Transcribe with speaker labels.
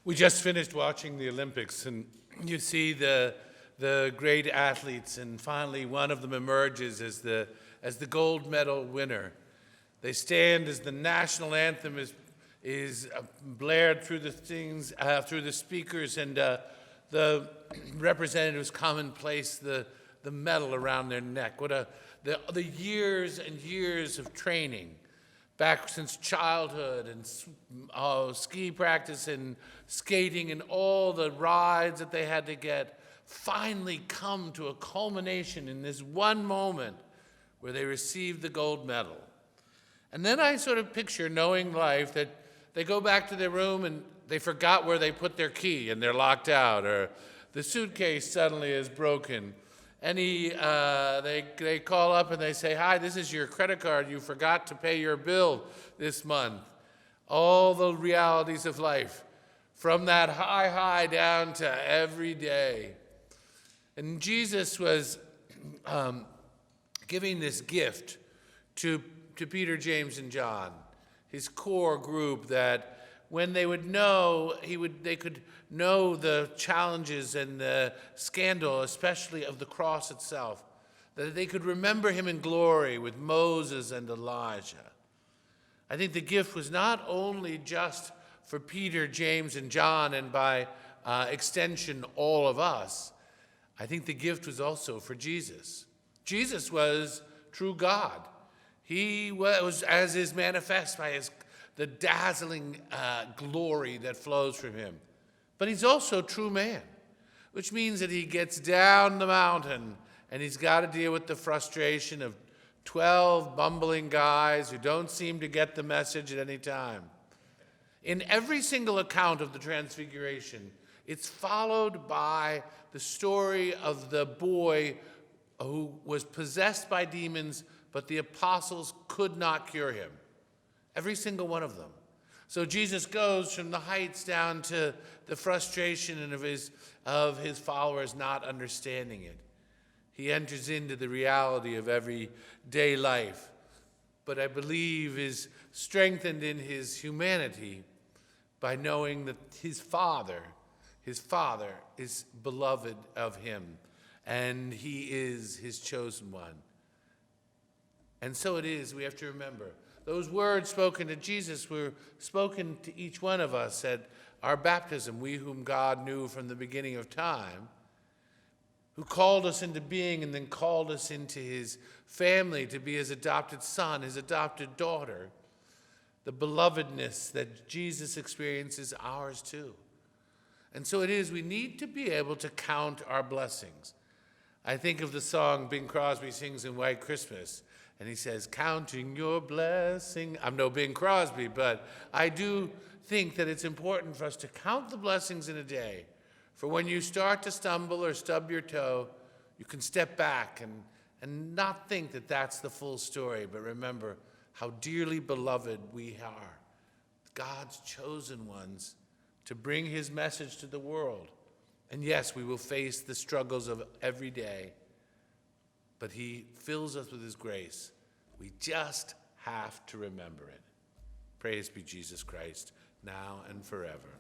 Speaker 1: We just finished watching the Olympics, and you see the great athletes, and finally one of them emerges as the gold medal winner. They stand as the national anthem is blared through the things through the speakers, and the representatives come and place the medal around their neck. The years and years of training, back since childhood, and ski practice and skating and all the rides that they had to get, finally come to a culmination in this one moment where they received the gold medal. And then I sort of picture, knowing life, that they go back to their room and they forgot where they put their key and they're locked out, or the suitcase suddenly is broken. And they call up and they say, "Hi, this is your credit card. You forgot to pay your bill this month." All the realities of life, from that high down to every day. And Jesus was giving this gift to Peter, James, and John, his core group, that when they would know, they could know the challenges and the scandal, especially of the cross itself, that they could remember him in glory with Moses and Elijah. I think the gift was not only just for Peter, James, and John, and by extension, all of us. I think the gift was also for Jesus. Jesus was true God. He was, as is manifest by the dazzling glory that flows from him. But he's also true man, which means that he gets down the mountain and he's got to deal with the frustration of 12 bumbling guys who don't seem to get the message at any time. In every single account of the Transfiguration, it's followed by the story of the boy who was possessed by demons, but the apostles could not cure him. Every single one of them. So Jesus goes from the heights down to the frustration of his followers not understanding it. He enters into the reality of everyday life, but I believe is strengthened in his humanity by knowing that his Father is beloved of him, and he is his chosen one. And so it is, we have to remember, those words spoken to Jesus were spoken to each one of us at our baptism, we whom God knew from the beginning of time, who called us into being and then called us into his family to be his adopted son, his adopted daughter. The belovedness that Jesus experiences ours too. And so it is, we need to be able to count our blessings. I think of the song Bing Crosby sings in White Christmas, and he says, "Counting your blessing." I'm no Bing Crosby, but I do think that it's important for us to count the blessings in a day. For when you start to stumble or stub your toe, you can step back and not think that that's the full story, but remember how dearly beloved we are, God's chosen ones, to bring his message to the world. And yes, we will face the struggles of every day, but he fills us with his grace. We just have to remember it. Praise be Jesus Christ, now and forever.